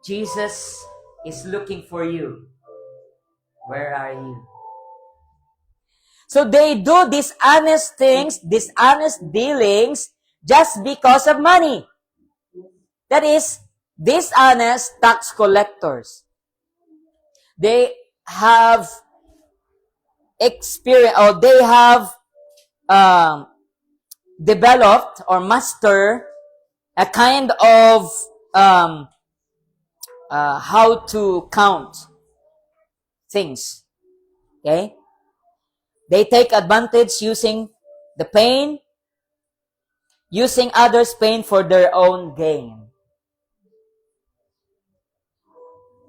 Jesus is looking for you. Where are you? So they do dishonest things, dishonest dealings, just because of money. That is, dishonest tax collectors. They have experience, or they have developed or master a kind of how to count things. Okay? They take advantage using the pain, using others' pain for their own gain.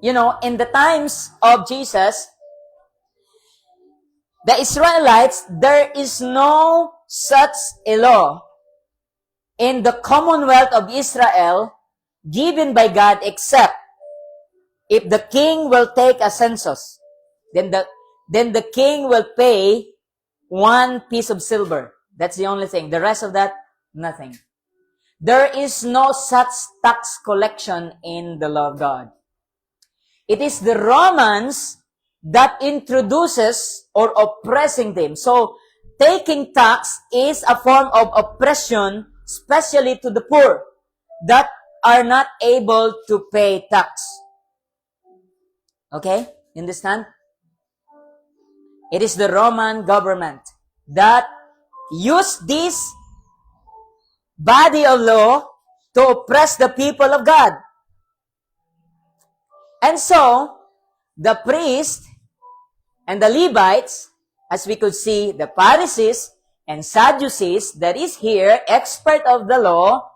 You know, in the times of Jesus, the Israelites, there is no such a law in the Commonwealth of Israel given by God, except if the king will take a census, then the king will pay 1 piece of silver. That's the only thing. The rest of that, nothing. There is no such tax collection in the law of God. It is the Romans that introduces or oppressing them. So, taking tax is a form of oppression, especially to the poor that are not able to pay tax. Okay? You understand? It is the Roman government that used this body of law to oppress the people of God. And so, the priest and the Levites, as we could see, the Pharisees and Sadducees, that is here, expert of the law,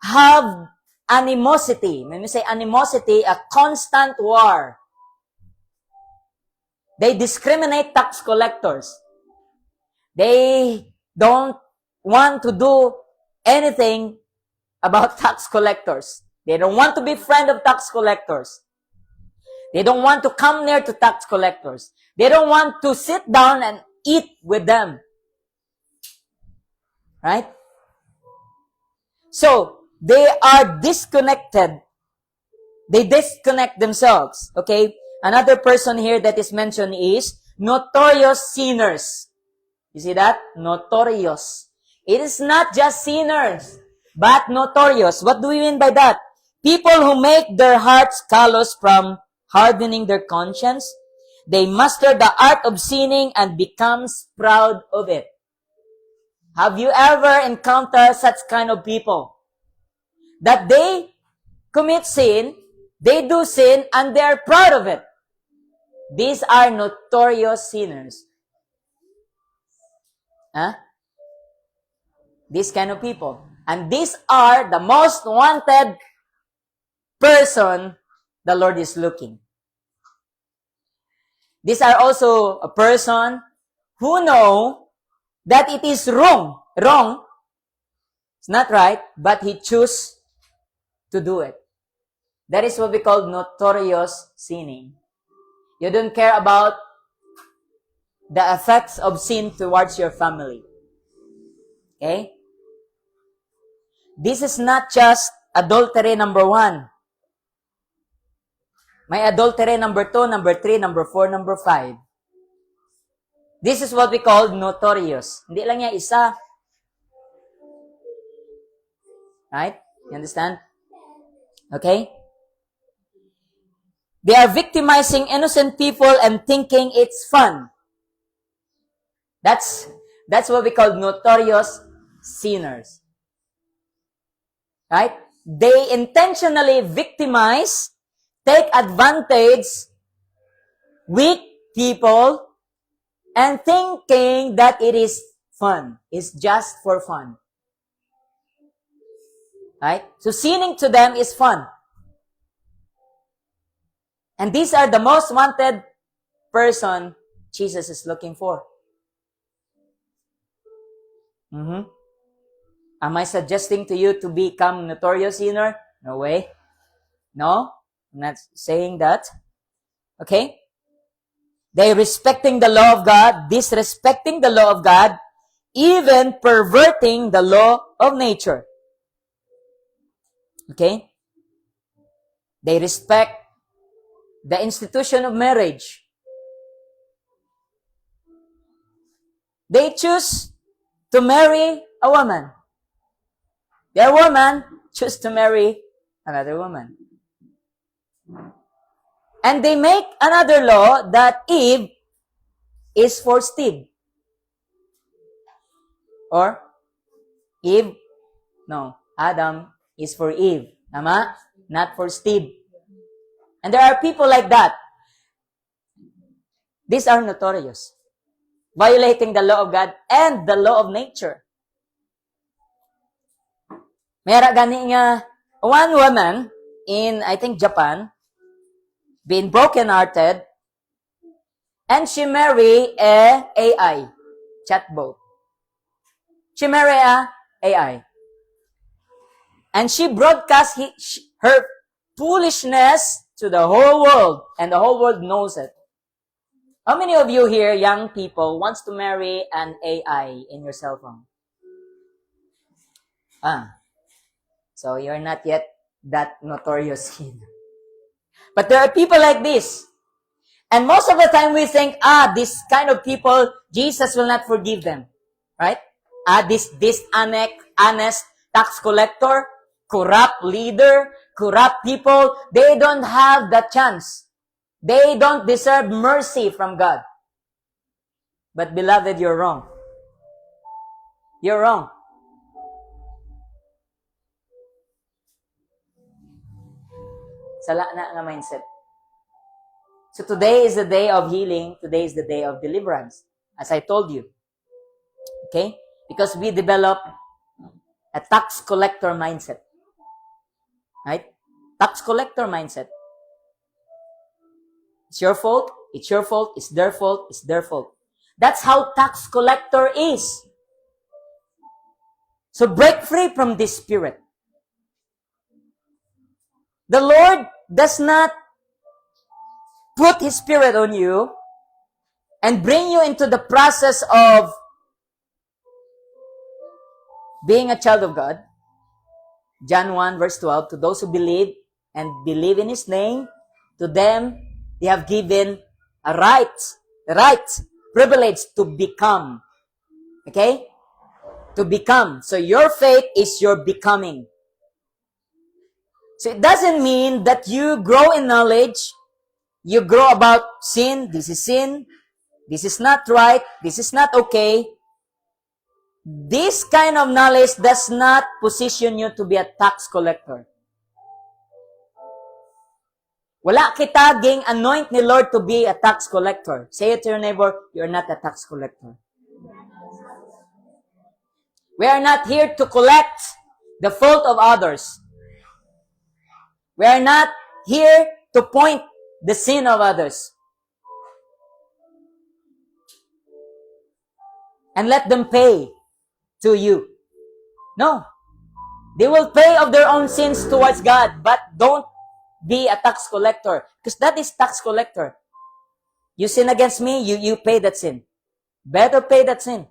have animosity. When we say animosity, a constant war. They discriminate tax collectors. They don't want to do anything about tax collectors. They don't want to be friend of tax collectors. They don't want to come near to tax collectors. They don't want to sit down and eat with them. Right? So, they are disconnected. They disconnect themselves. Okay? Another person here that is mentioned is notorious sinners. You see that? Notorious. It is not just sinners, but notorious. What do we mean by that? People who make their hearts callous from hardening their conscience. They master the art of sinning and becomes proud of it. Have you ever encountered such kind of people? That they commit sin, they do sin, and they are proud of it. These are notorious sinners. Huh? These kind of people. And these are the most wanted person the Lord is looking. These are also a person who know that it is wrong. Wrong. It's not right, but he choose to do it. That is what we call notorious sinning. You don't care about the effects of sin towards your family. Okay? This is not just adultery number 1. May adultery number 2, number 3, number 4, number 5. This is what we call notorious. Hindi lang niya isa. Right? You understand? Okay? They are victimizing innocent people and thinking it's fun. That's what we call notorious sinners. Right? They intentionally victimize, take advantage, weak people, and thinking that it is fun. It's just for fun. Right? So sinning to them is fun. And these are the most wanted person Jesus is looking for. Am I suggesting to you to become notorious sinner? No way. No, I'm not saying that. Okay? They respecting the law of God, disrespecting the law of God, even perverting the law of nature. Okay? They respect the institution of marriage. They choose to marry a woman. Their woman choose to marry another woman. And they make another law that Eve is for Steve. Or Adam is for Eve. Tama? Not for Steve. And there are people like that. These are notorious. Violating the law of God and the law of nature. Mayroon gani nga, one woman in, I think, Japan, being broken-hearted, and she married a AI, chatbot. She married a AI. And she broadcast her foolishness to the whole world, and the whole world knows it. How many of you here, young people, wants to marry an AI in your cell phone? So you're not yet that notorious sin. But there are people like this. And most of the time we think, this kind of people, Jesus will not forgive them. Right? This honest tax collector, corrupt leader, corrupt people, they don't have the chance. They don't deserve mercy from God. But beloved, you're wrong. You're wrong. Sala na nga mindset. So today is the day of healing. Today is the day of deliverance. As I told you. Okay? Because we develop a tax collector mindset. Right? Tax collector mindset. It's your fault. It's your fault. It's their fault. It's their fault. That's how tax collector is. So break free from this spirit. The Lord does not put His Spirit on you and bring you into the process of being a child of God. John 1 verse 12, to those who believe and believe in His name, to them He have given a privilege to become. Okay? To become. So your faith is your becoming. So it doesn't mean that you grow in knowledge, you grow about sin, this is not right, this is not okay. This kind of knowledge does not position you to be a tax collector. Wala kita ging anoint ni Lord to be a tax collector. Say it to your neighbor, you're not a tax collector. We are not here to collect the fault of others. We are not here to point the sin of others. And let them pay to you. No. They will pay of their own sins towards God, but don't be a tax collector. Because that is tax collector. You sin against me, you pay that sin. Better pay that sin.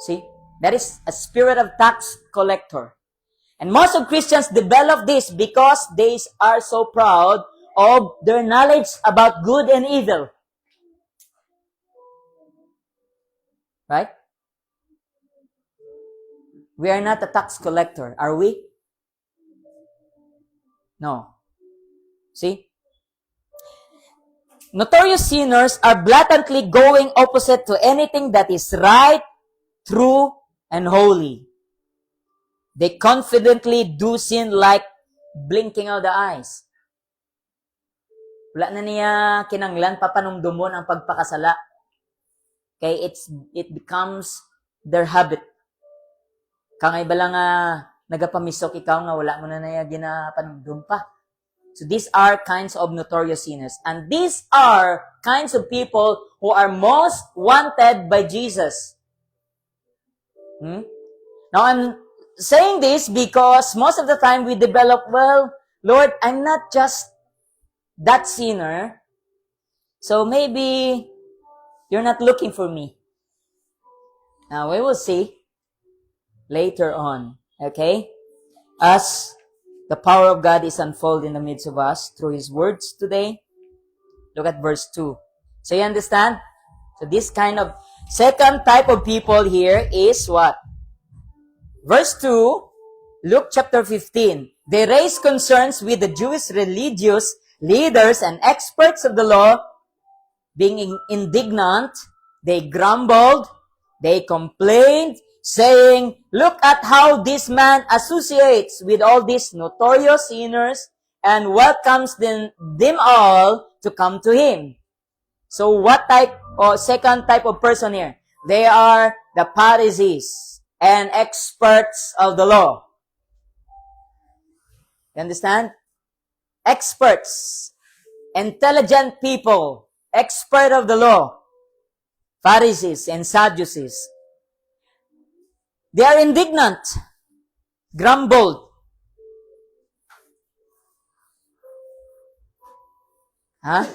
See? That is a spirit of tax collector. And most of Christians develop this because they are so proud of their knowledge about good and evil. Right? We are not a tax collector, are we? No. See? Notorious sinners are blatantly going opposite to anything that is right, true, and holy. They confidently do sin like blinking of the eyes. Wala na niya kinanglan papanumdumon ang pagpakasala. Okay, it becomes their habit. Kangay ba lang nagapamisok ikaw nga wala mo na niya ginapanumdum pa. So these are kinds of notorious sinners. And these are kinds of people who are most wanted by Jesus. Now I'm saying this because most of the time we develop, well, Lord, I'm not just that sinner, so maybe you're not looking for me. Now, we will see later on, okay? As The power of God is unfolded in the midst of us through His words today. Look at verse 2. So you understand? So this kind of second type of people here is what? Verse 2, Luke chapter 15. They raised concerns with the Jewish religious leaders and experts of the law. Being indignant, they grumbled, they complained, saying, "Look at how this man associates with all these notorious sinners and welcomes them all to come to him." So what type or second type of person here? They are the Pharisees and experts of the law. You understand? Experts, intelligent people, expert of the law, Pharisees and Sadducees. They are indignant, grumbled. Huh?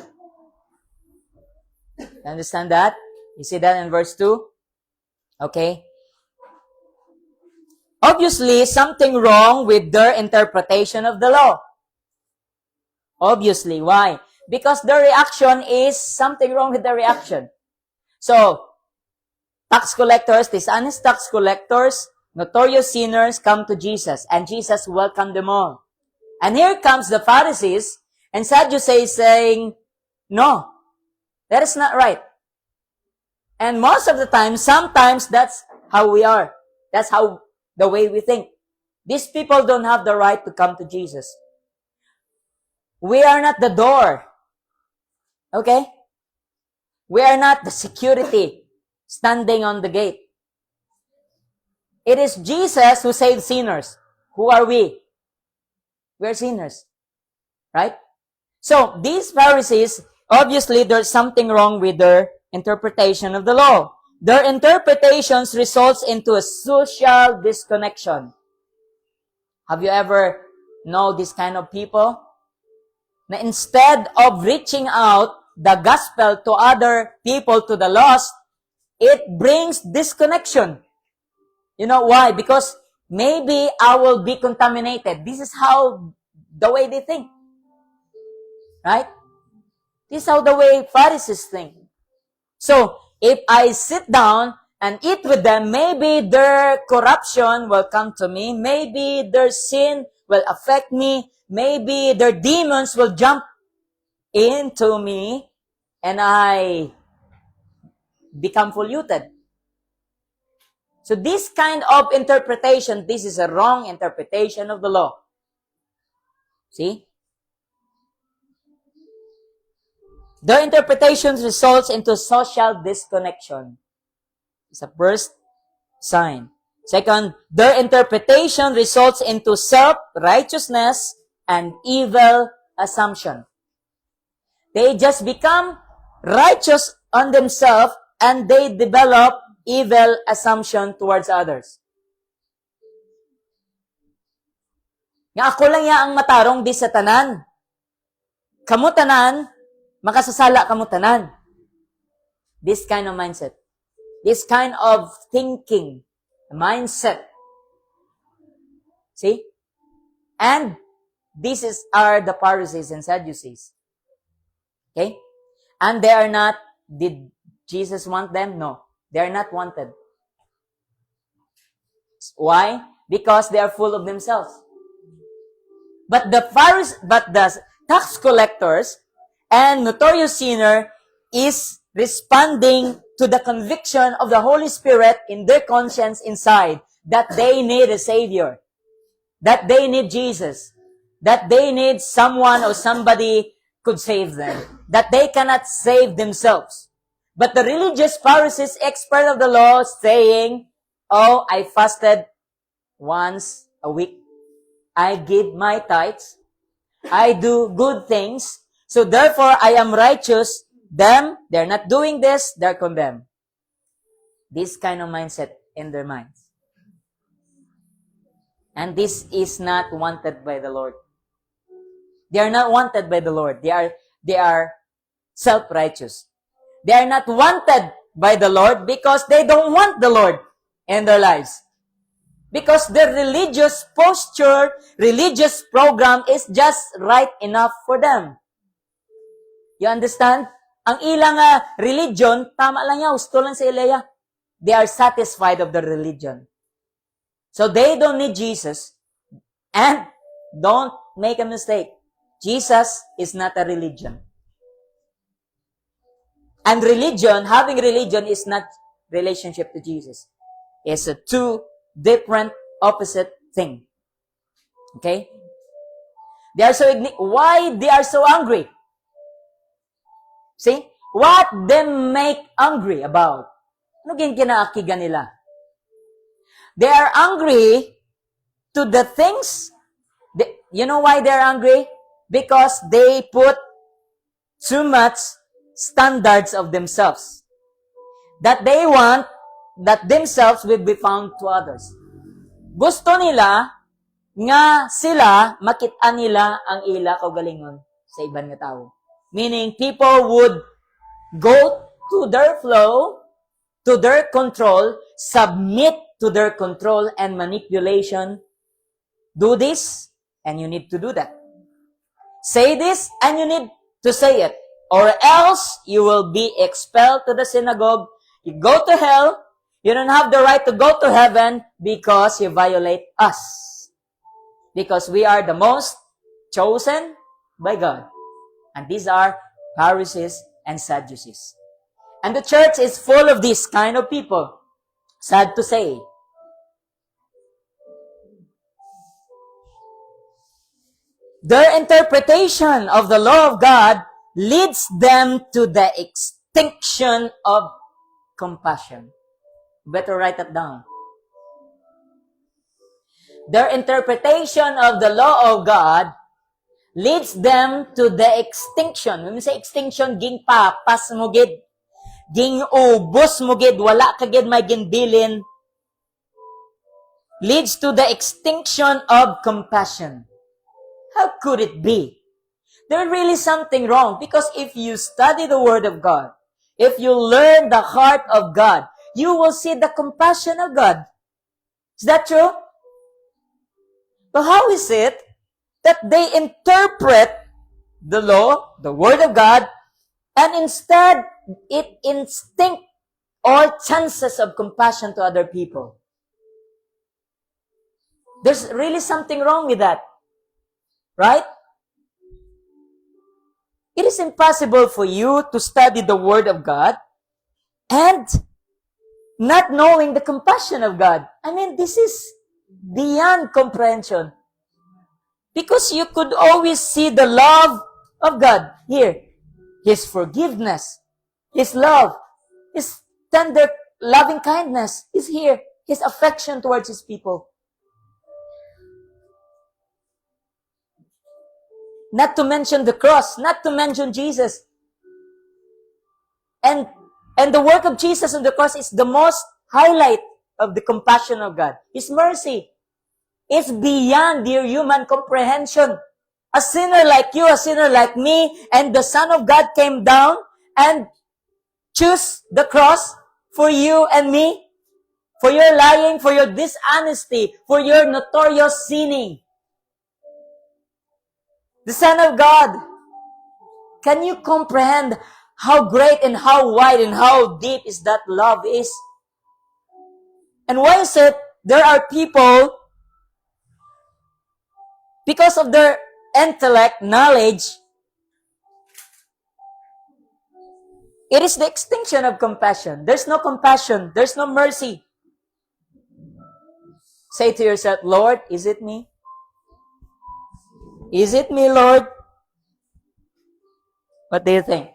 You understand that? You see that in verse 2? Okay. Obviously, something wrong with their interpretation of the law. Obviously. Why? Because their reaction is something wrong with their reaction. So, tax collectors, dishonest tax collectors, notorious sinners come to Jesus, and Jesus welcomed them all. And here comes the Pharisees and Sadducees saying, "No, that is not right." And most of the time, sometimes that's how we are. That's how the way we think. These people don't have the right to come to Jesus. We are not the door. Okay? We are not the security standing on the gate. It is Jesus who saves sinners. Who are we? We are sinners. Right? So, these Pharisees, obviously, there's something wrong with their interpretation of the law. Their interpretations results into a social disconnection. Have you ever know this kind of people? Na instead of reaching out the gospel to other people, to the lost, it brings disconnection. You know why? Because maybe I will be contaminated. This is how the way they think. Right? This is how the way Pharisees think. So, if I sit down and eat with them, maybe their corruption will come to me. Maybe their sin will affect me. Maybe their demons will jump into me and I become polluted. So this kind of interpretation, this is a wrong interpretation of the law. See? Their interpretations results into social disconnection. It's a first sign. Second, their interpretation results into self-righteousness and evil assumption. They just become righteous on themselves and they develop evil assumption towards others. Nga ako lang ya ang matarong di sa tanan. Kamu tanan, makasasala kamu tanan. This kind of mindset. This kind of thinking, mindset. See? And are the Pharisees and Sadducees. Okay? And they are not, did Jesus want them? No. They are not wanted. Why? Because they are full of themselves. But the tax collectors and notorious sinner is responding to the conviction of the Holy Spirit in their conscience inside that they need a Savior, that they need Jesus, that they need someone or somebody could save them, that they cannot save themselves. But the religious Pharisees, expert of the law, saying, "Oh, I fasted once a week. I give my tithes. I do good things. So therefore, I am righteous." Them, they're not doing this, they're condemned. This kind of mindset in their minds. And this is not wanted by the Lord. They are not wanted by the Lord. They are self-righteous. They are not wanted by the Lord because they don't want the Lord in their lives. Because their religious posture, religious program is just right enough for them. You understand? Ang ilang religion, tama lang yan, gusto lang sa ileya. They are satisfied of the religion. So they don't need Jesus. And don't make a mistake. Jesus is not a religion. And religion, having religion is not relationship to Jesus. It's a two different, opposite thing. Okay? They are so why they are so angry? See? What them make angry about? Ano kinaakigan nila? They are angry to the things. You know why they're angry? Because they put too much standards of themselves. That they want that themselves will be found to others. Gusto nila nga sila makita nila ang ila kaugalingon sa ibang nga tao. Meaning, people would go to their flow, to their control, submit to their control and manipulation. Do this, and you need to do that. Say this, and you need to say it. Or else, you will be expelled to the synagogue. You go to hell. You don't have the right to go to heaven because you violate us. Because we are the most chosen by God. And these are Pharisees and Sadducees. And the church is full of this kind of people. Sad to say. Their interpretation of the law of God leads them to the extinction of compassion. Better write that down. Their interpretation of the law of God leads them to the extinction. When we say extinction, ging papas mo gid, ging ubos mo gid, wala ka gid may ginbilin. Leads to the extinction of compassion. How could it be? There's really something wrong, because if you study the Word of God, if you learn the heart of God, you will see the compassion of God. Is that true? But how is it that they interpret the law, the Word of God, and instead it instinct or chances of compassion to other people? There's really something wrong with that. Right? It is impossible for you to study the Word of God and not knowing the compassion of God. I mean, this is beyond comprehension. Because you could always see the love of God here. His forgiveness, His love, His tender loving kindness is here. His affection towards His people. Not to mention the cross, not to mention Jesus. And the work of Jesus on the cross is the most highlight of the compassion of God. His mercy is beyond your human comprehension. A sinner like you, a sinner like me, and the Son of God came down and chose the cross for you and me, for your lying, for your dishonesty, for your notorious sinning. The Son of God. Can you comprehend how great and how wide and how deep is that love is? And why is it there are people, because of their intellect, knowledge, it is the extinction of compassion. There's no compassion. There's no mercy. Say to yourself, Lord, is it me? Is it me, Lord? What do you think?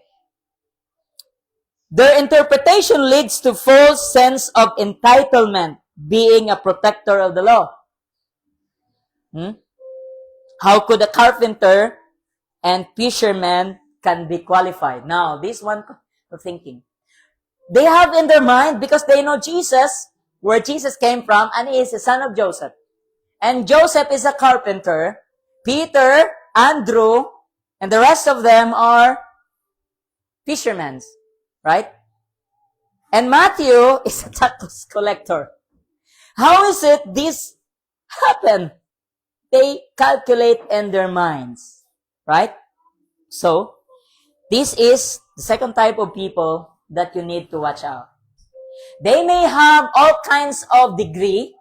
Their interpretation leads to false sense of entitlement, being a protector of the law. How could a carpenter and fisherman can be qualified? Now, this one thinking. They have in their mind, because they know Jesus, where Jesus came from, and he is the son of Joseph. And Joseph is a carpenter. Peter, Andrew, and the rest of them are fishermen, right? And Matthew is a tax collector. How is it this happened? They calculate in their minds. Right? So, this is the second type of people that you need to watch out. They may have all kinds of degree,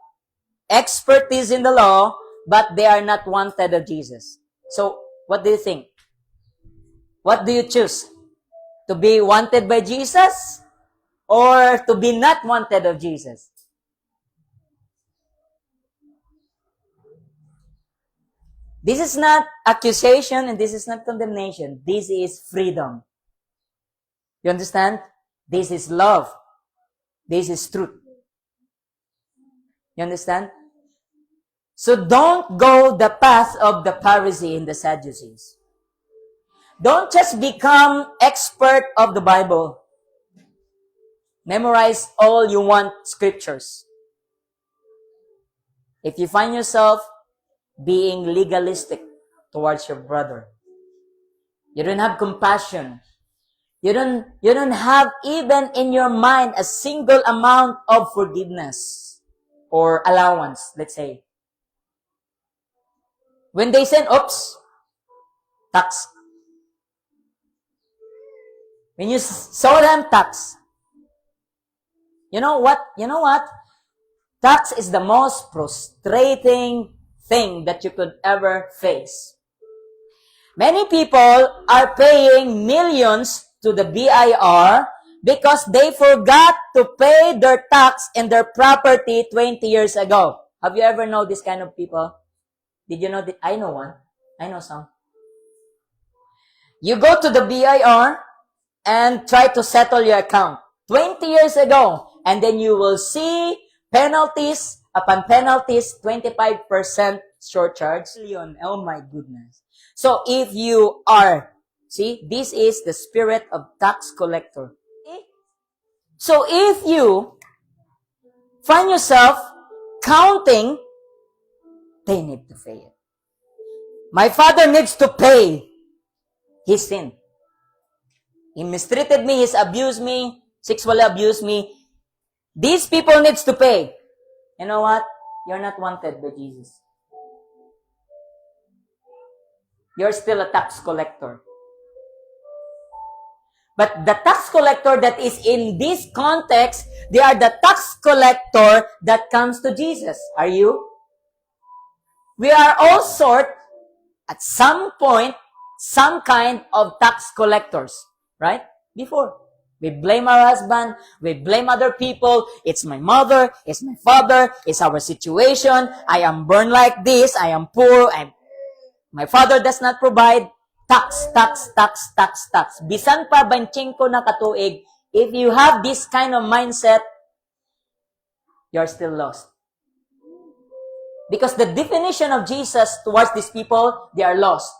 expertise in the law, but they are not wanted of Jesus. So, what do you think? What do you choose? To be wanted by Jesus or to be not wanted of Jesus? This is not accusation and this is not condemnation. This is freedom. You understand? This is love. This is truth. You understand? So don't go the path of the Pharisee and the Sadducees. Don't just become expert of the Bible. Memorize all you want scriptures. If you find yourself being legalistic towards your brother, you don't have compassion, you don't have even in your mind a single amount of forgiveness or allowance, let's say. When they send, oops, tax. When you saw them, tax. You know what? Tax is the most frustrating thing that you could ever face. Many people are paying millions to the BIR because they forgot to pay their tax and their property 20 years ago. Have you ever know this kind of people? Did you know that? I know one. I know some. You go to the BIR and try to settle your account 20 years ago, and then you will see penalties upon penalties, 25% short charge. Oh my goodness. So if you are, see, this is the spirit of tax collector. So if you find yourself counting, they need to pay it. My father needs to pay his sin. He mistreated me, he's abused me, sexually abused me. These people needs to pay. You know what? You're not wanted by Jesus. You're still a tax collector. But the tax collector that is in this context, they are the tax collector that comes to Jesus. Are you? We are all sort, at some point, some kind of tax collectors. Right? Before. We blame our husband. We blame other people. It's my mother. It's my father. It's our situation. I am born like this. I am poor. My father does not provide. Tax. Bisan pa banching ko na katuig. If you have this kind of mindset, you're still lost. Because the definition of Jesus towards these people, they are lost.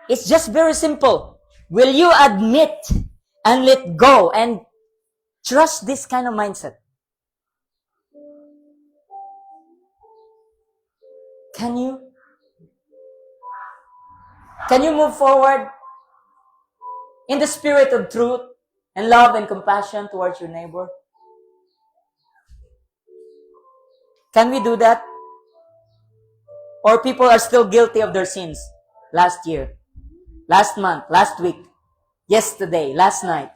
It's just very simple. Will you admit and let go and trust this kind of mindset? Can you? Can you move forward in the spirit of truth and love and compassion towards your neighbor? Can we do that? Or people are still guilty of their sins last year, last month, last week, yesterday, last night?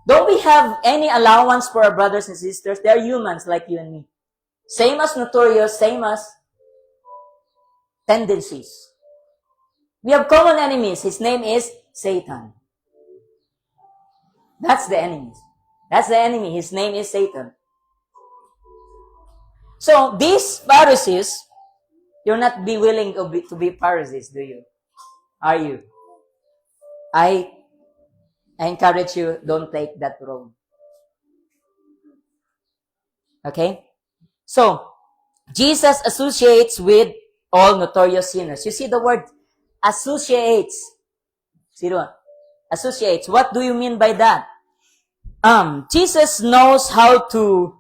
Don't we have any allowance for our brothers and sisters? They are humans like you and me. Same as notorious, same as tendencies. We have common enemies. His name is Satan. That's the enemy. That's the enemy. His name is Satan. So, these Pharisees, you're not be willing to be Pharisees, do you? Are you? I encourage you, don't take that road. Okay? So, Jesus associates with all notorious sinners. You see the word associates. See the one? Associates. What do you mean by that? Jesus knows how to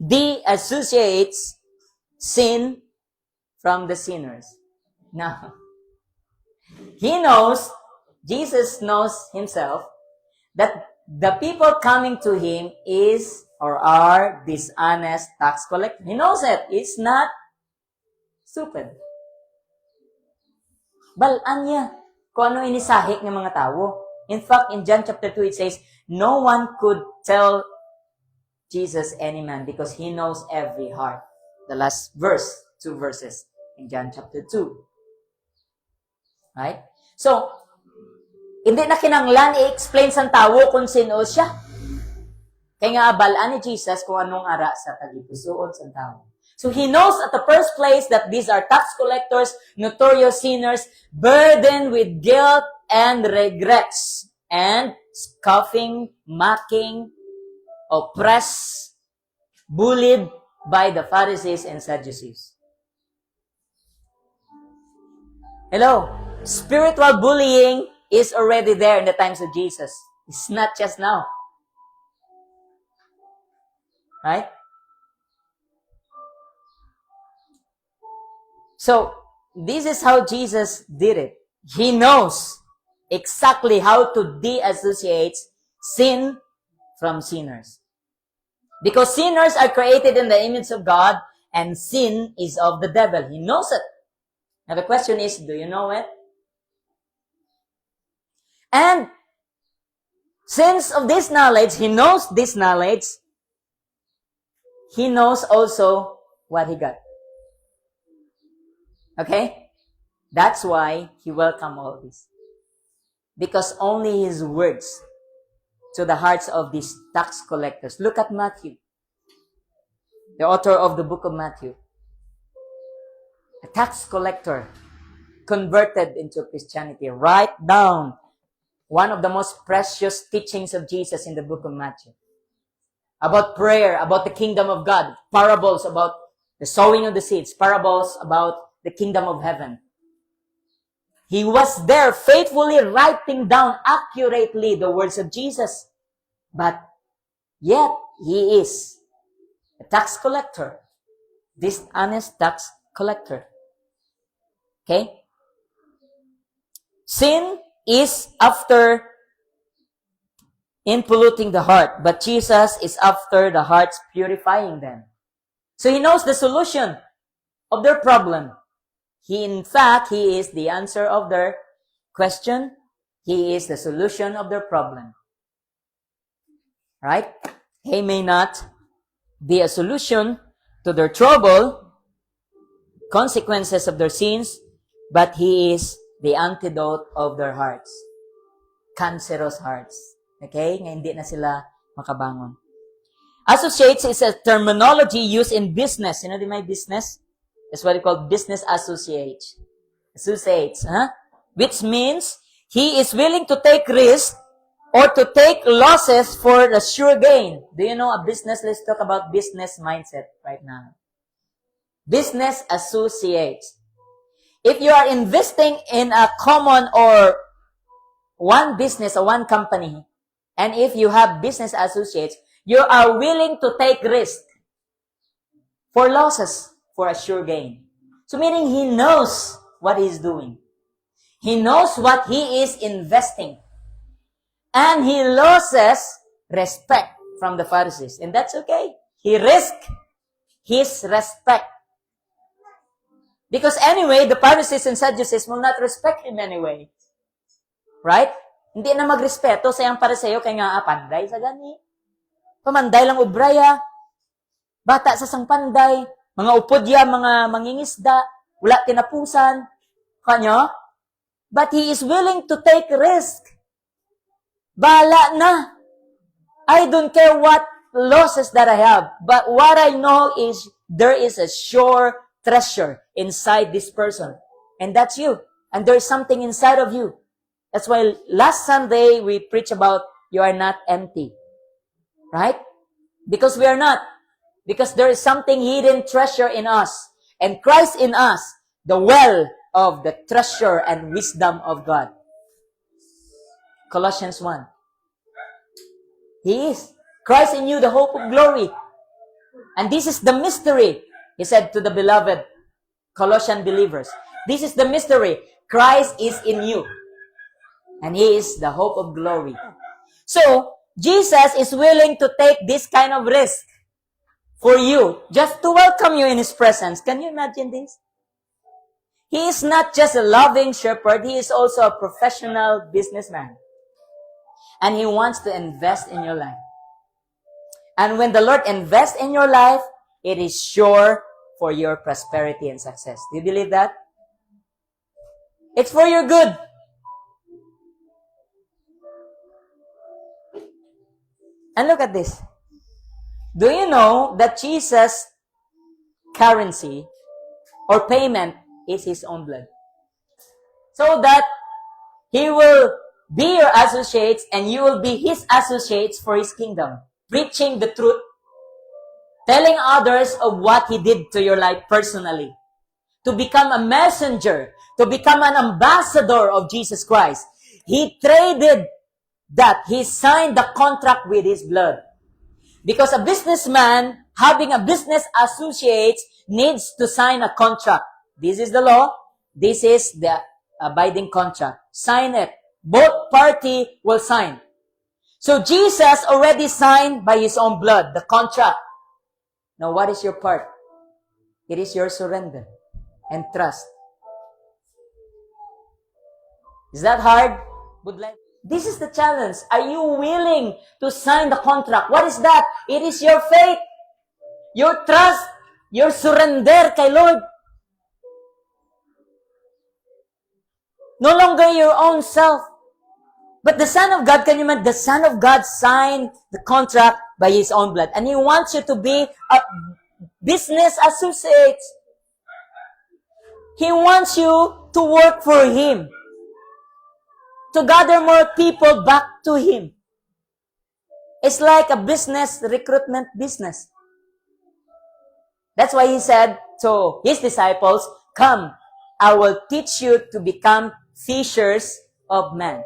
de-associates sin from the sinners. Now, Jesus knows himself that the people coming to him is or are dishonest tax collectors. He knows it. It's not stupid. Balaan niya kung ano inisahik ng mga tao. In fact, in John chapter 2, it says, no one could tell Jesus any man because he knows every heart. The last verse, 2 verses in John chapter 2. Right? So, hindi na kinanglan i-explain sa tao kung sino siya. Kaya nga balaan ni Jesus kung anong ara sa tagipusoon sa tao. So he knows at the first place that these are tax collectors, notorious sinners, burdened with guilt and regrets, and scoffing, mocking, oppressed, bullied by the Pharisees and Sadducees. Hello? Spiritual bullying is already there in the times of Jesus. It's not just now. Right? So, this is how Jesus did it. He knows exactly how to de-associate sin from sinners. Because sinners are created in the image of God and sin is of the devil. He knows it. Now the question is, do you know it? And since of this knowledge, he knows this knowledge, he knows also what he got. Okay? That's why he welcomed all this. Because only his words to the hearts of these tax collectors. Look at Matthew, the author of the book of Matthew. A tax collector converted into Christianity. Write down one of the most precious teachings of Jesus in the book of Matthew. About prayer, about the kingdom of God. Parables about the sowing of the seeds. Parables about the kingdom of heaven. He was there faithfully writing down accurately the words of Jesus. But yet, he is a tax collector. Dishonest tax collector. Okay? Sin is after in polluting the heart, but Jesus is after the hearts purifying them. So he knows the solution of their problem. In fact, he is the answer of their question. He is the solution of their problem. Right? He may not be a solution to their trouble, consequences of their sins, but he is the antidote of their hearts. Cancerous hearts. Okay? Nga hindi na sila makabangon. Associates is a terminology used in business. You know the my business? That's what we call business associates. Associates, huh? Which means he is willing to take risk or to take losses for the sure gain. Do you know a business? Let's talk about business mindset right now. Business associates. If you are investing in a common or one business or one company, and if you have business associates, you are willing to take risk for losses for a sure gain. So meaning he knows what he's doing. He knows what he is investing. And he loses respect from the Pharisees. And that's okay. He risks his respect. Because anyway, the Pharisees and Sadducees will not respect him anyway. Right? Hindi na magrespeto sa iyang Pariseo kaya nga panday sa gani. Pamanday lang ubraya. Bata sa sang panday. Mga upodya, mga mangingisda, wala tinapusan. Kanyo? But he is willing to take risk. Bala na. I don't care what losses that I have. But what I know is there is a sure treasure inside this person. And that's you. And there is something inside of you. That's why last Sunday we preach about you are not empty. Right? Because we are not. Because there is something hidden treasure in us. And Christ in us, the well of the treasure and wisdom of God. Colossians 1. He is. Christ in you, the hope of glory. And this is the mystery, he said to the beloved Colossian believers. This is the mystery. Christ is in you. And he is the hope of glory. So, Jesus is willing to take this kind of risk for you, just to welcome you in His presence. Can you imagine this? He is not just a loving shepherd, He is also a professional businessman. And He wants to invest in your life. And when the Lord invests in your life, it is sure for your prosperity and success. Do you believe that? It's for your good. And look at this. Do you know that Jesus' currency or payment is His own blood? So that He will be your associates and you will be His associates for His kingdom. Preaching the truth. Telling others of what He did to your life personally. To become a messenger. To become an ambassador of Jesus Christ. He traded that. He signed the contract with His blood. Because a businessman, having a business associate, needs to sign a contract. This is the law. This is the abiding contract. Sign it. Both party will sign. So Jesus already signed by His own blood the contract. Now what is your part? It is your surrender and trust. Is that hard? This is the challenge. Are you willing to sign the contract? What is that? It is your faith, your trust, your surrender kay Lord. No longer your own self. But the Son of God, can you imagine? The Son of God signed the contract by His own blood. And He wants you to be a business associate. He wants you to work for Him. To gather more people back to Him. It's like a business, recruitment business. That's why He said to His disciples, "Come, I will teach you to become fishers of men."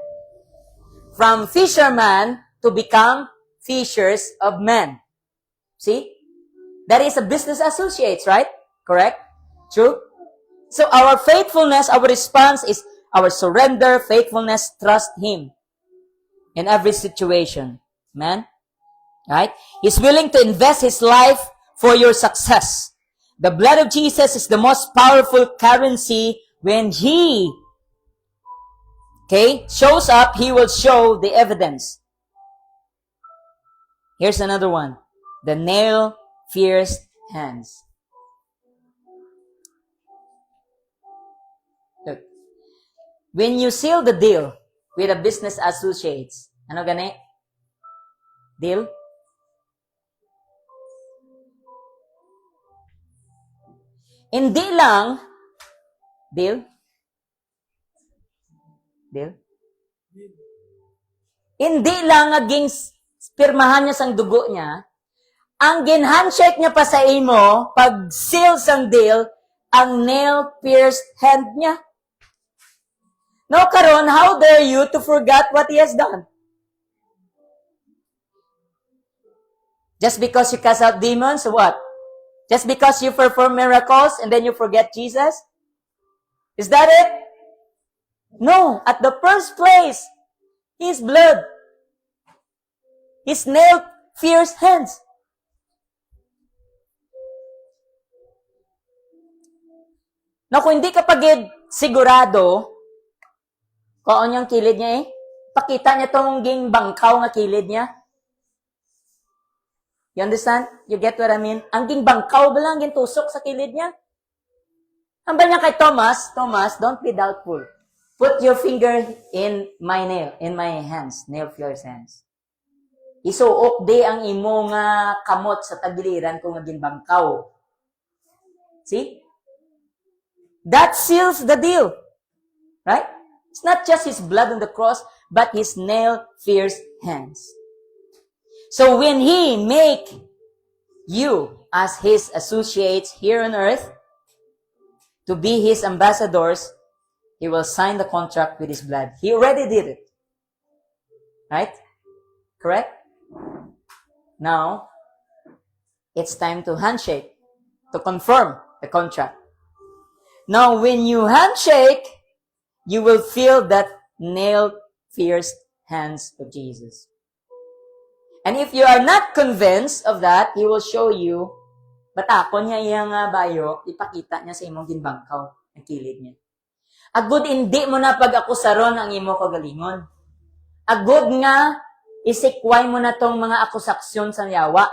From fisherman to become fishers of men. See? That is a business associates, right? Correct? True? So our faithfulness, our response is our surrender, faithfulness, trust Him in every situation. Amen? Right? He's willing to invest His life for your success. The blood of Jesus is the most powerful currency. When He shows up, He will show the evidence. Here's another one. The nail-pierced hands. Look. When you seal the deal with a business associates, ano gani? Deal? Hindi lang, deal? Deal? Hindi lang naging pirmahan niya sang dugo niya, ang gin-handshake niya pa sa imo, pag seal sang deal, ang nail-pierced hand niya. Now, karon, how dare you to forget what He has done? Just because you cast out demons, what? Just because you perform miracles and then you forget Jesus? Is that it? No. At the first place, His blood. His nail-pierced hands. Now, kung hindi ka pagid sigurado, kung yung kilid niya pakita niya tong ging bangkaw nga kilid niya. You understand? You get what I mean? Ang ging bangkaw ba lang gintusok sa kilid niya? Ang ba niya kay Thomas, don't be doubtful. Put your finger in my nail, in my hands, nail-pierced hands. Isuok di ang imo nga kamot sa tagiliran kung nga ginbangkaw. See? That seals the deal. Right? It's not just His blood on the cross, but His nail-pierced hands. So when He make you as His associates here on earth, to be His ambassadors, He will sign the contract with His blood. He already did it. Right? Correct? Now, it's time to handshake, to confirm the contract. Now, when you handshake, you will feel that nail-pierced hands of Jesus. And if you are not convinced of that, He will show you, batakon niya iyang bayo, ipakita niya sa imong ginbangkaw, ang kilid niya. Agud hindi mo na pag-akusaron ang imo kagalingon. Agud nga, isikway mo na tong mga akusaksyon sa yawa.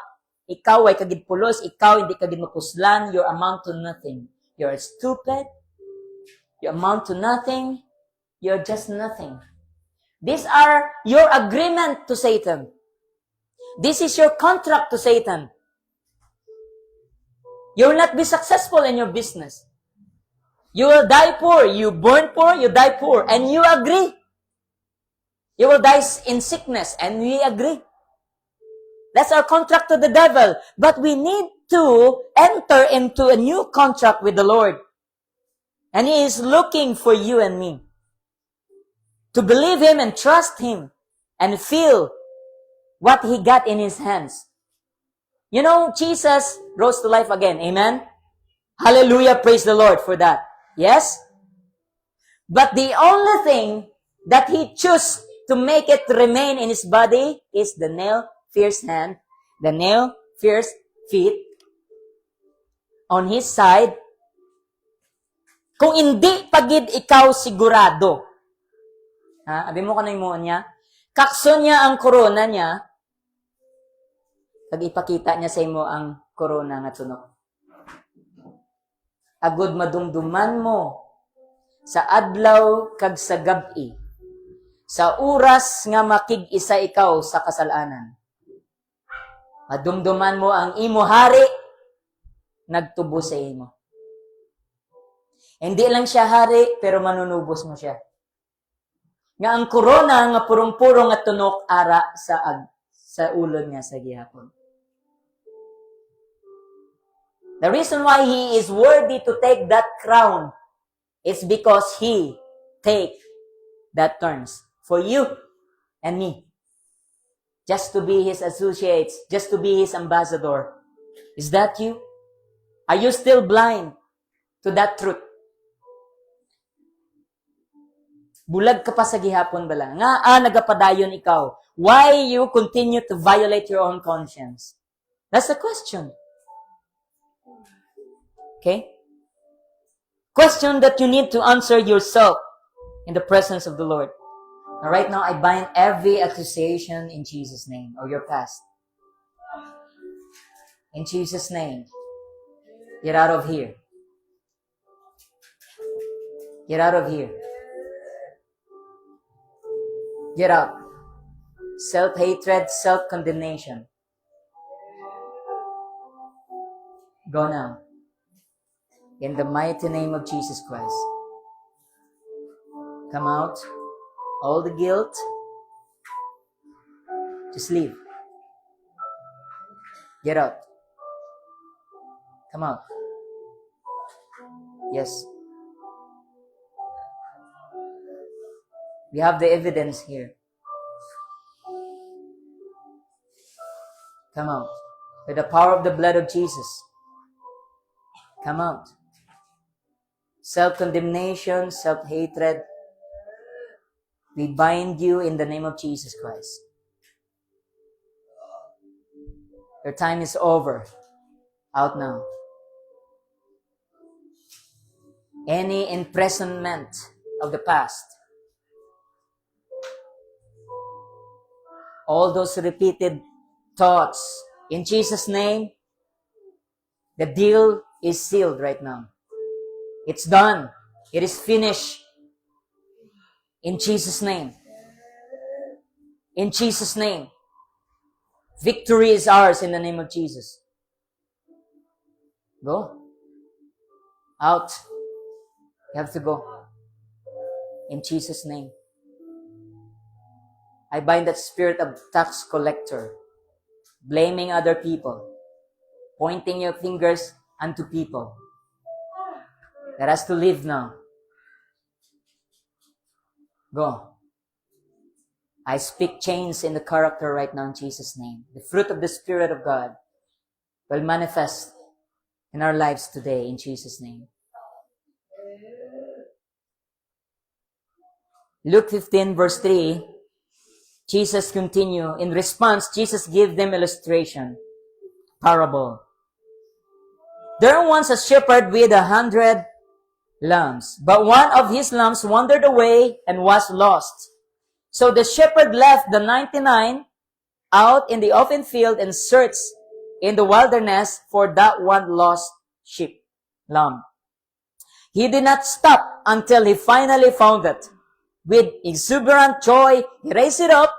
Ikaw ay kagidpulos, ikaw hindi kagidmapuslan, you amount to nothing. You're stupid, you amount to nothing, you're just nothing. These are your agreement to Satan. This is your contract to Satan. You will not be successful in your business. You will die poor. You born poor, you die poor. And you agree. You will die in sickness. And we agree. That's our contract to the devil. But we need to enter into a new contract with the Lord. And He is looking for you and me to believe Him and trust Him and feel what He got in His hands. You know, Jesus rose to life again. Amen? Hallelujah. Praise the Lord for that. Yes? But the only thing that He chose to make it remain in His body is the nail-pierced hand, the nail-pierced feet on His side. Kung hindi pagid ikaw sigurado, abi mo kanay mo niya, kakso niya ang korona niya, pag ipakita niya sa imo ang korona nga tunok. Agud madumduman mo sa adlaw kag sa gabi, sa oras nga makig-isa ikaw sa kasalanan. Madumduman mo ang imo hari nagtubo sa imo. Hindi lang siya hari, pero manunubos mo siya. Nga ang korona nga purong-purong at tunok ara sa ulo niya sa gihapon. The reason why He is worthy to take that crown is because He take that turns for you and me. Just to be His associates, just to be His ambassador. Is that you? Are you still blind to that truth? Bulag ka pa sa gihapon bala. Nga, nagapadayon ikaw. Why you continue to violate your own conscience? That's the question. Okay? Question that you need to answer yourself in the presence of the Lord. Now, right now, I bind every accusation in Jesus' name, or your past. In Jesus' name, get out of here. Get out of here. Get out. Self-hatred, self-condemnation. Go now. In the mighty name of Jesus Christ. Come out. All the guilt. Just leave. Get out. Come out. Yes. We have the evidence here. Come out. With the power of the blood of Jesus. Come out. Self-condemnation, self-hatred. We bind you in the name of Jesus Christ. Your time is over. Out now. Any imprisonment of the past. All those repeated thoughts. In Jesus' name, the deal is sealed right now. It's done. It is finished. In Jesus' name. In Jesus' name. Victory is ours in the name of Jesus. Go. Out. You have to go. In Jesus' name. I bind that spirit of tax collector, blaming other people, pointing your fingers unto people. That has to leave now. Go. I speak change in the character right now in Jesus' name. The fruit of the Spirit of God will manifest in our lives today in Jesus' name. Luke 15 verse 3, Jesus continue. In response, Jesus gave them illustration, parable. There was a shepherd with 100 lambs, but one of his lambs wandered away and was lost. So the shepherd left the 99 out in the open field and searched in the wilderness for that one lost lamb. He did not stop until he finally found it. With exuberant joy, he raised it up,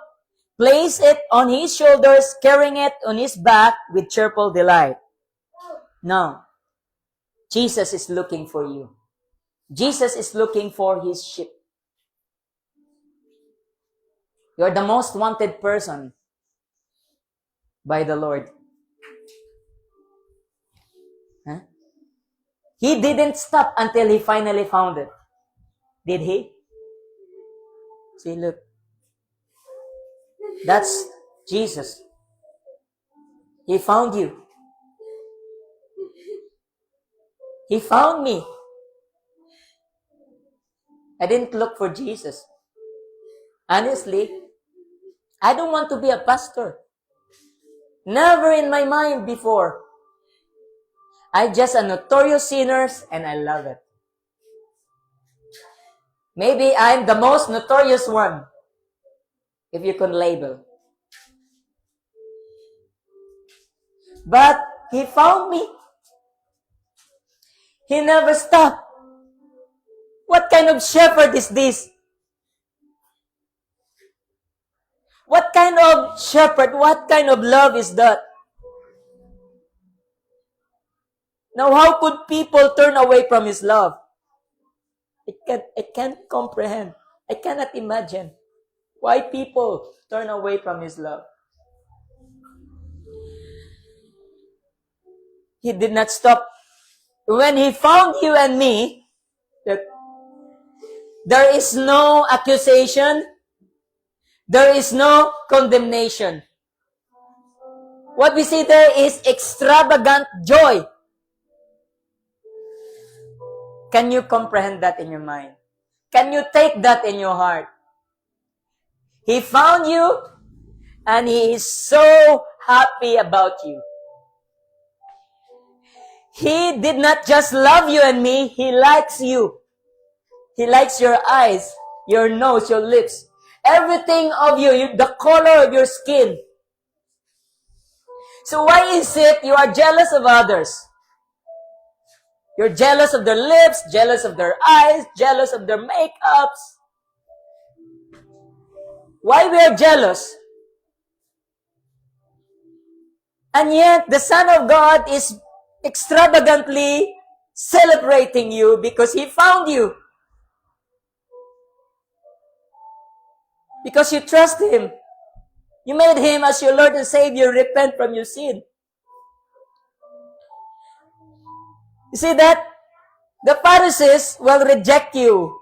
placed it on his shoulders, carrying it on his back with cheerful delight. Now, Jesus is looking for you. Jesus is looking for his sheep. You are the most wanted person by the Lord. Huh? He didn't stop until he finally found it. Did he? See, look. That's Jesus. He found you. He found me. I didn't look for Jesus. Honestly, I don't want to be a pastor. Never in my mind before. I'm just a notorious sinner and I love it. Maybe I'm the most notorious one, if you can label. But he found me. He never stopped. What kind of shepherd is this? What kind of shepherd, what kind of love is that? Now, how could people turn away from his love? I can't comprehend. I cannot imagine why people turn away from his love. He did not stop. When he found you and me, that there is no accusation, there is no condemnation. What we see there is extravagant joy. Can you comprehend that in your mind? Can you take that in your heart? He found you and he is so happy about you. He did not just love you and me, he likes you. He likes your eyes, your nose, your lips. Everything of you, the color of your skin. So why is it you are jealous of others? You're jealous of their lips, jealous of their eyes, jealous of their makeups. Why we are jealous? And yet, the Son of God is extravagantly celebrating you because He found you. Because you trust Him. You made Him as your Lord and Savior. Repent from your sin. You see that? The Pharisees will reject you.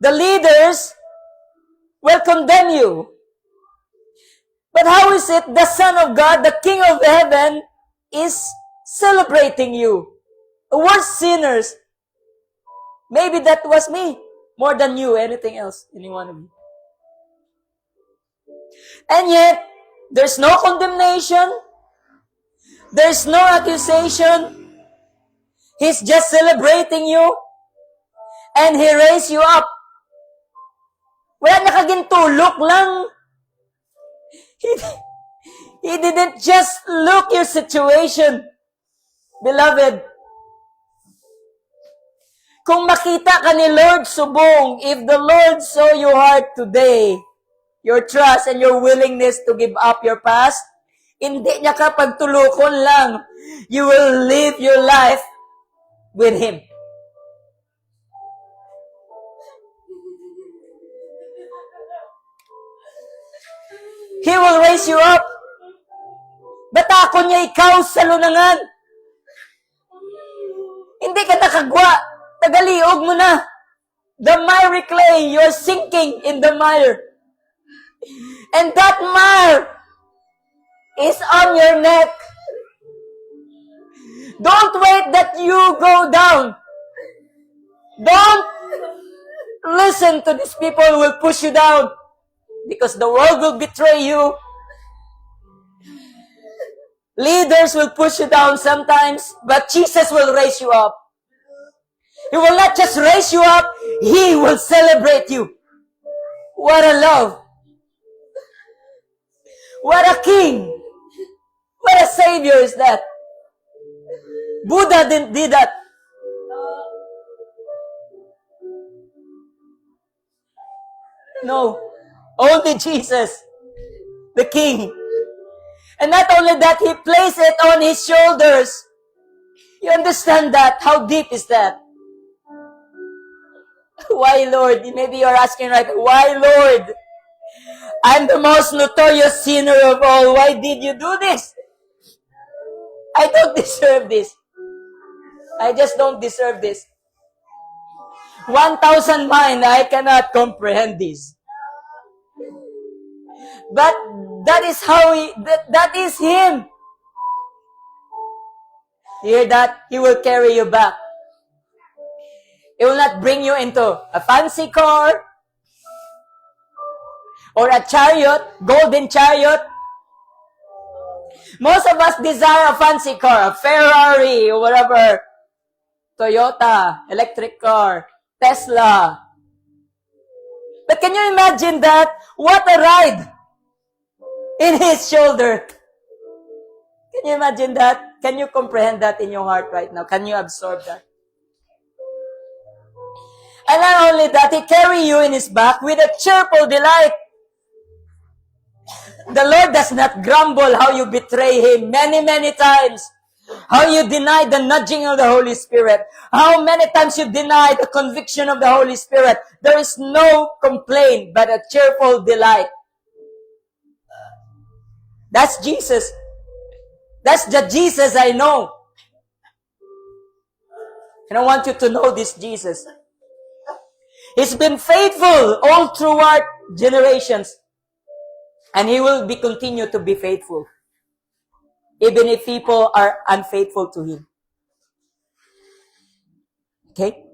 The leaders will condemn you. But how is it the Son of God, the King of heaven, is celebrating you? Worst sinners. Maybe that was me. More than you, anything else, any one of you. And yet, there's no condemnation. There's no accusation. He's just celebrating you. And He raised you up. Wala nakagintulok lang. He didn't just look your situation. Beloved, kung makita ka ni Lord subong, if the Lord saw your heart today, your trust and your willingness to give up your past, hindi niya ka pagtulukon lang. You will live your life with Him. He will raise you up. Batakon niya ikaw sa lunangan. Hindi ka nakagwa. Tagaliog mo na. The miry clay, you're sinking in the mire. And that mire is on your neck. Don't wait that you go down. Don't listen to these people who will push you down. Because the world will betray you. Leaders will push you down sometimes, but Jesus will raise you up. He will not just raise you up, He will celebrate you. What a love. What a king. What a savior is that. Buddha did that. No. Only Jesus, the king. And not only that, He placed it on His shoulders. You understand that? How deep is that? Why, Lord? Maybe you're asking right, why, Lord? I'm the most notorious sinner of all. Why did you do this? I don't deserve this. I just don't deserve this. 1,000 mind, I cannot comprehend this. But that is how that is Him. You hear that? He will carry you back. He will not bring you into a fancy car or a chariot, golden chariot. Most of us desire a fancy car, a Ferrari or whatever, Toyota, electric car, Tesla. But can you imagine that? What a ride in His shoulder. Can you imagine that? Can you comprehend that in your heart right now? Can you absorb that? And not only that, He carry you in His back with a cheerful delight. The Lord does not grumble how you betray Him many, many times. How you deny the nudging of the Holy Spirit. How many times you deny the conviction of the Holy Spirit. There is no complaint, but a cheerful delight. That's Jesus. That's the Jesus I know. And I want you to know this Jesus. He's been faithful all throughout generations. And He will continue to be faithful. Even if people are unfaithful to Him. Okay?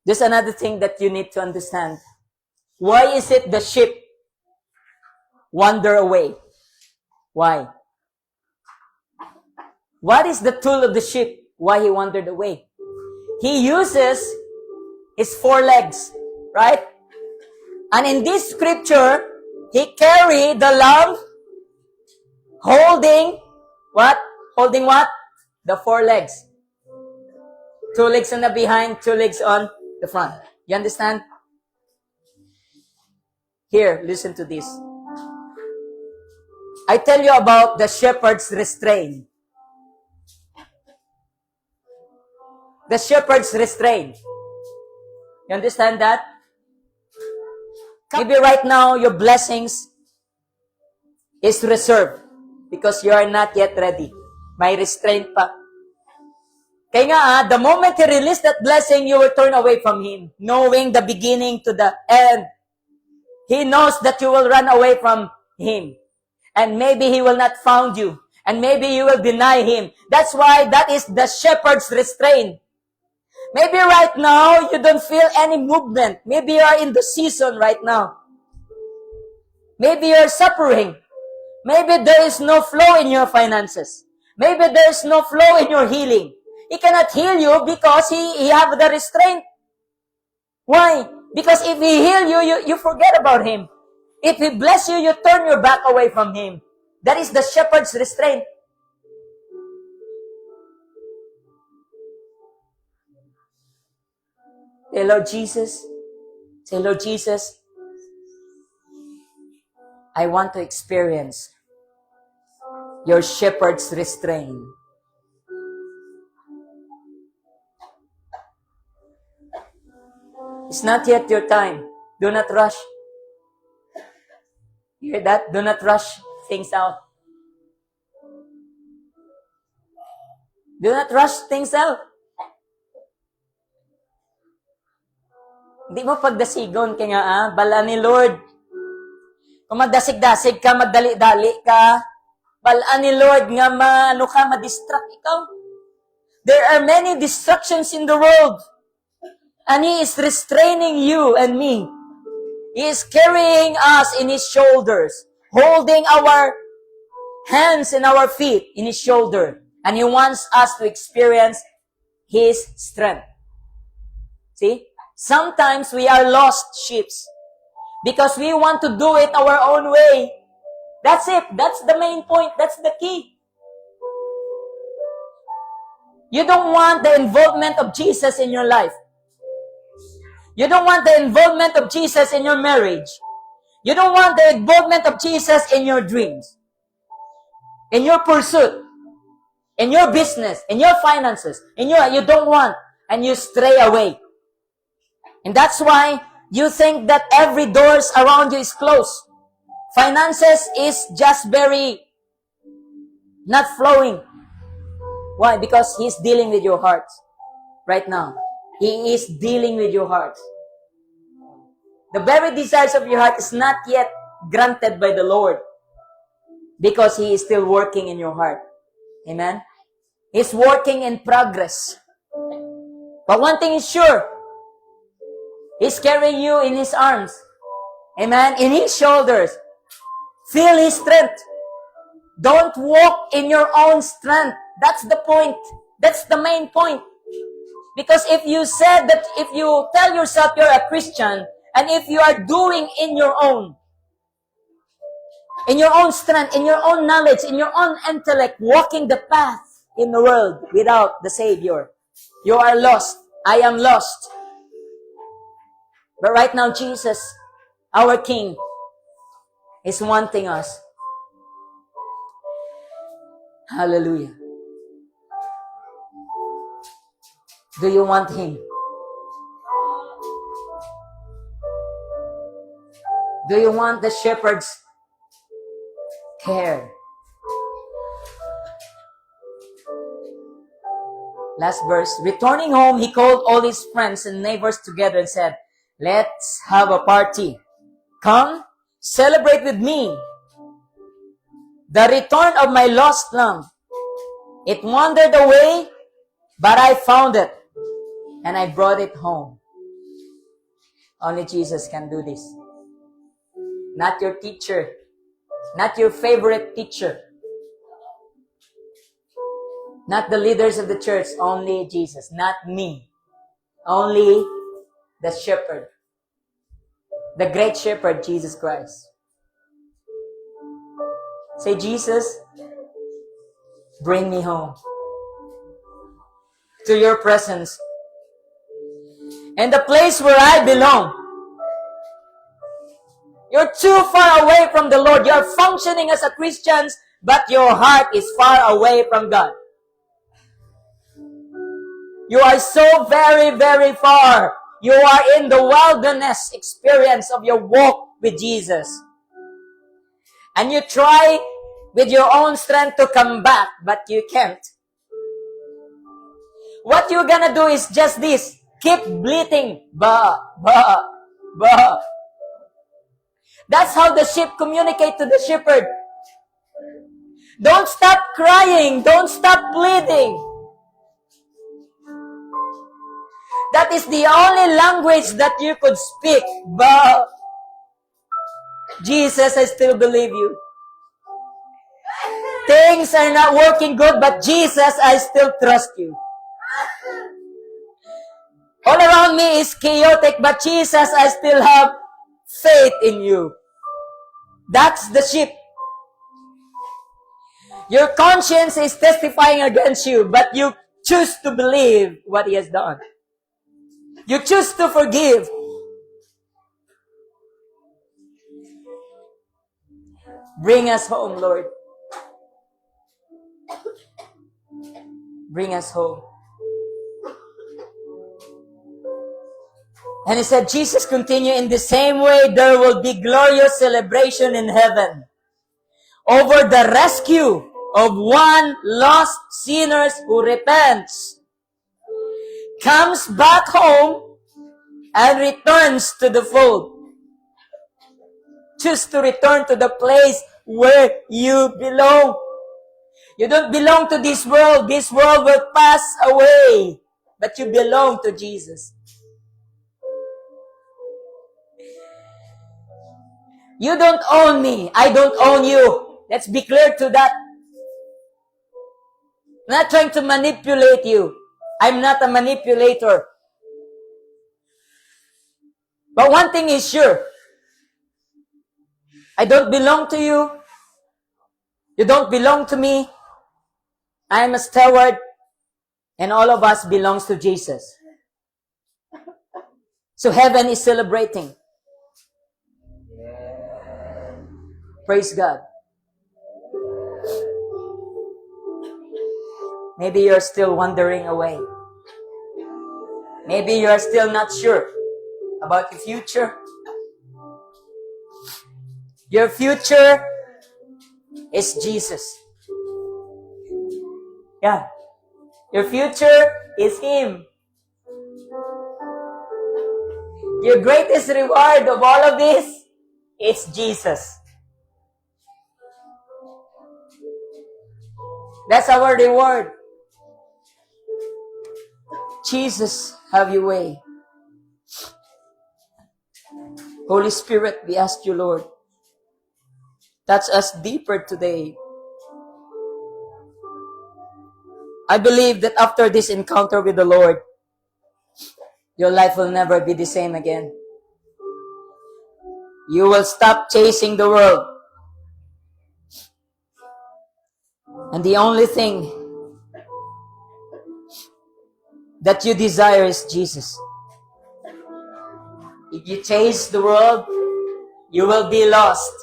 There's another thing that you need to understand. Why is it the sheep wander away? Why? What is the tool of the sheep? Why he wandered away? He uses his 4 legs, right? And in this scripture, he carried the lamb holding what? Holding what? The 4 legs. 2 legs on the behind, 2 legs on the front. You understand? Here, listen to this. I tell you about the shepherd's restraint. The shepherd's restraint. You understand that? Maybe right now, your blessings is reserved because you are not yet ready. May restraint pa. Kaya nga, the moment He release that blessing, you will turn away from Him, knowing the beginning to the end. He knows that you will run away from Him. And maybe He will not found you. And maybe you will deny Him. That's why that is the shepherd's restraint. Maybe right now, you don't feel any movement. Maybe you are in the season right now. Maybe you are suffering. Maybe there is no flow in your finances. Maybe there is no flow in your healing. He cannot heal you because he have the restraint. Why? Because if He heal you, you forget about Him. If He bless you, you turn your back away from Him. That is the shepherd's restraint. Say, Lord Jesus. Say, Lord Jesus, I want to experience your shepherd's restraint. It's not yet your time. Do not rush. Hear that? Do not rush things out. Do not rush things out. Hindi mo pagdasigon kaya nga, bala ni Lord. Kung magdasig-dasig ka, magdali-dali ka, bala ni Lord nga ma-distract ikaw. There are many distractions in the world. And He is restraining you and me. He is carrying us in His shoulders, holding our hands and our feet in His shoulder. And He wants us to experience His strength. See? Sometimes we are lost sheep because we want to do it our own way. That's it. That's the main point. That's the key. You don't want the involvement of Jesus in your life. You don't want the involvement of Jesus in your marriage. You don't want the involvement of Jesus in your dreams, in your pursuit, in your business, in your finances. You don't want, and you stray away. And that's why you think that every doors around you is closed. Finances is just very not flowing. Why? Because He's dealing with your heart right now. He is dealing with your heart. The very desires of your heart is not yet granted by the Lord because He is still working in your heart. Amen? He's working in progress. But one thing is sure, He's carrying you in His arms. Amen? In His shoulders. Feel His strength. Don't walk in your own strength. That's the point. That's the main point. Because if you tell yourself you're a Christian, and if you are doing in your own strength, in your own knowledge, in your own intellect, walking the path in the world without the Savior, you are lost. I am lost. But right now, Jesus, our King, is wanting us. Hallelujah. Do you want Him? Do you want the shepherd's care? Last verse. Returning home, He called all His friends and neighbors together and said, "Let's have a party. Come, celebrate with me the return of my lost lamb. It wandered away, but I found it, and I brought it home." Only Jesus can do this. Not your teacher. Not your favorite teacher. Not the leaders of the church. Only Jesus. Not me. Only the shepherd. The great shepherd, Jesus Christ. Say, "Jesus, bring me home to your presence and the place where I belong." You're too far away from the Lord. You're functioning as a Christian, but your heart is far away from God. You are so very, very far. You are in the wilderness experience of your walk with Jesus. And you try with your own strength to come back, but you can't. What you're gonna do is just this. Keep bleating. Ba, ba, ba. That's how the sheep communicate to the shepherd. Don't stop crying. Don't stop bleeding. That is the only language that you could speak. But Jesus, I still believe you. Things are not working good, but Jesus, I still trust you. All around me is chaotic, but Jesus, I still have faith in you. That's the sheep. Your conscience is testifying against you, but you choose to believe what He has done. You choose to forgive. Bring us home, Lord. Bring us home. And He said, Jesus continued, "In the same way, there will be glorious celebration in heaven over the rescue of one lost sinner who repents, comes back home, and returns to the fold." Choose to return to the place where you belong. You don't belong to this world. This world will pass away, but you belong to Jesus. You don't own me. I don't own you. Let's be clear to that. I'm not trying to manipulate you. I'm not a manipulator. But one thing is sure. I don't belong to you. You don't belong to me. I am a steward. And all of us belongs to Jesus. So heaven is celebrating. Praise God. Maybe you're still wandering away. Maybe you're still not sure about your future. Your future is Jesus. Yeah. Your future is Him. Your greatest reward of all of this is Jesus. That's our reward. Jesus, have your way. Holy Spirit, we ask you, Lord, touch us deeper today. I believe that after this encounter with the Lord, your life will never be the same again. You will stop chasing the world. And the only thing that you desire is Jesus. If you chase the world, you will be lost.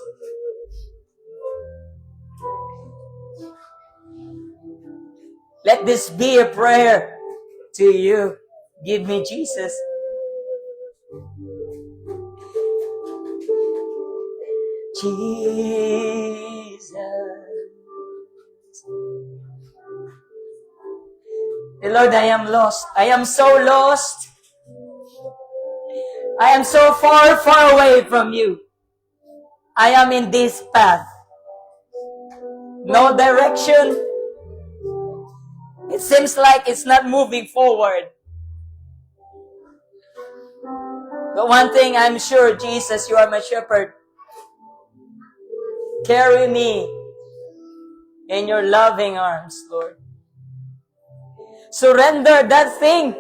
Let this be a prayer to you. Give me Jesus. Jesus. Lord, I am lost. I am so lost. I am so far, far away from you. I am in this path. No direction. It seems like it's not moving forward. But one thing I'm sure, Jesus, you are my shepherd. Carry me in your loving arms, Lord. Surrender that thing.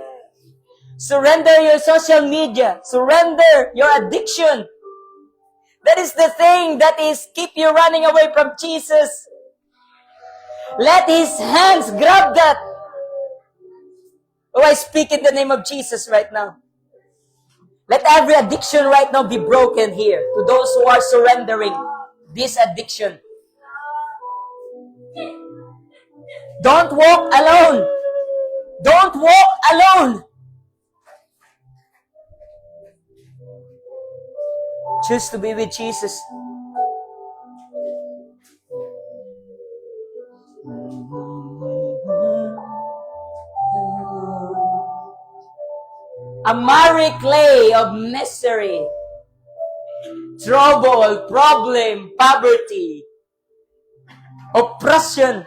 Surrender your social media. Surrender your addiction. That is the thing that is keep you running away from Jesus. Let His hands grab that. Oh, I speak in the name of Jesus right now. Let every addiction right now be broken here to those who are surrendering this addiction. Don't walk alone. Don't walk alone. Choose to be with Jesus. A miry clay of misery, trouble, problem, poverty, oppression.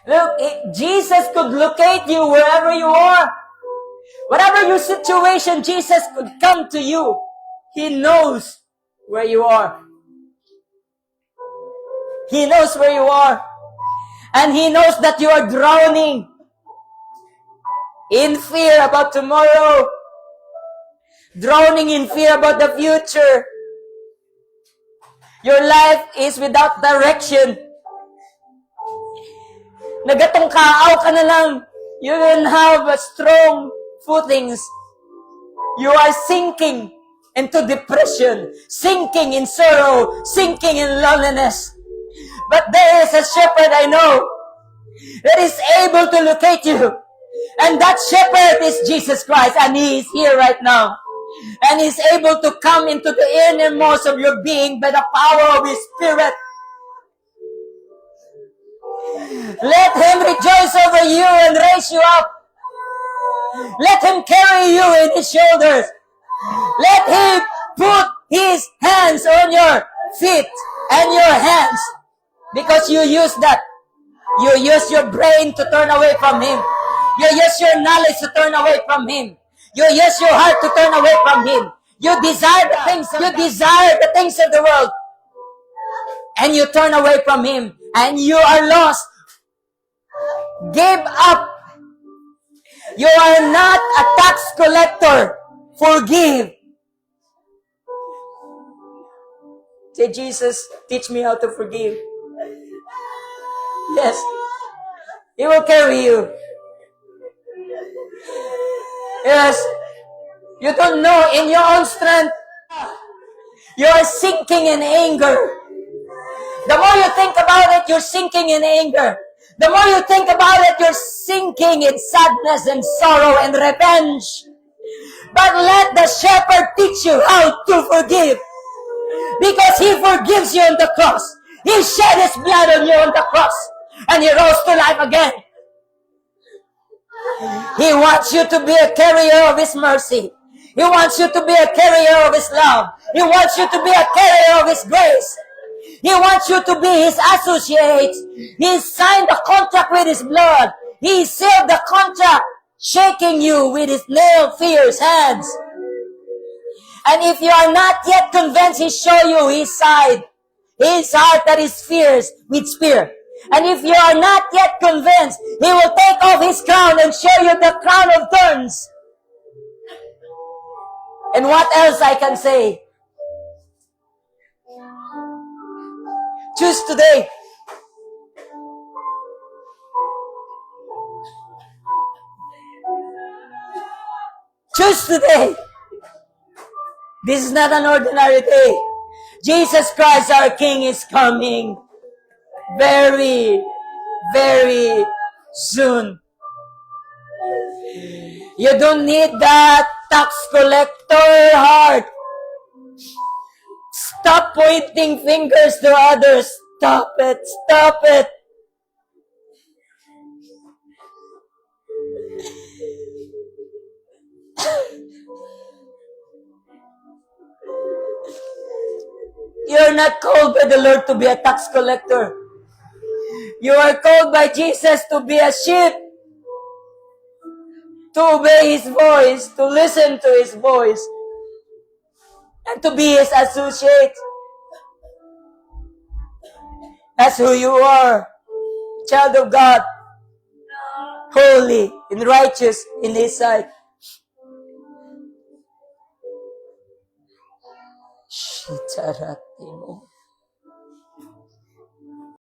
Look, Jesus could locate you wherever you are. Whatever your situation, Jesus could come to you. He knows where you are. He knows where you are. And He knows that you are drowning in fear about tomorrow. Drowning in fear about the future. Your life is without direction. Nagatungkaaw ka na lang. You don't have a strong footings. You are sinking into depression, sinking in sorrow, sinking in loneliness. But there is a shepherd I know that is able to locate you. And that shepherd is Jesus Christ, and He is here right now. And He's able to come into the innermost of your being by the power of His Spirit. Let Him rejoice over you and raise you up. Let Him carry you in His shoulders. Let Him put His hands on your feet and your hands. Because you use that. You use your brain to turn away from Him. You use your knowledge to turn away from Him. You use your heart to turn away from Him. You desire the things of the world. And you turn away from Him. And you are lost. Give up. You are not a tax collector. Forgive. Say, Jesus, teach me how to forgive. Yes. He will carry you. Yes. You don't know in your own strength. You are sinking in anger. The more you think about it, you're sinking in anger. The more you think about it, you're sinking in sadness and sorrow and revenge. But let the shepherd teach you how to forgive. Because He forgives you on the cross. He shed His blood on you on the cross. And He rose to life again. He wants you to be a carrier of His mercy. He wants you to be a carrier of His love. He wants you to be a carrier of His grace. He wants you to be His associate. He signed the contract with His blood. He sealed the contract, shaking you with His nail-fierce hands. And if you are not yet convinced, He show you His side. His heart that is fierce with spear. And if you are not yet convinced, He will take off His crown and show you the crown of thorns. And what else I can say? Choose today. Choose today. This is not an ordinary day. Jesus Christ, our King, is coming very, very soon. You don't need that tax collector heart. Stop pointing fingers to others. Stop it. Stop it. You're not called by the Lord to be a tax collector. You are called by Jesus to be a sheep. To obey His voice. To listen to His voice. And to be His associate. That's who you are. Child of God. Holy and righteous in His sight. Shitaratimo.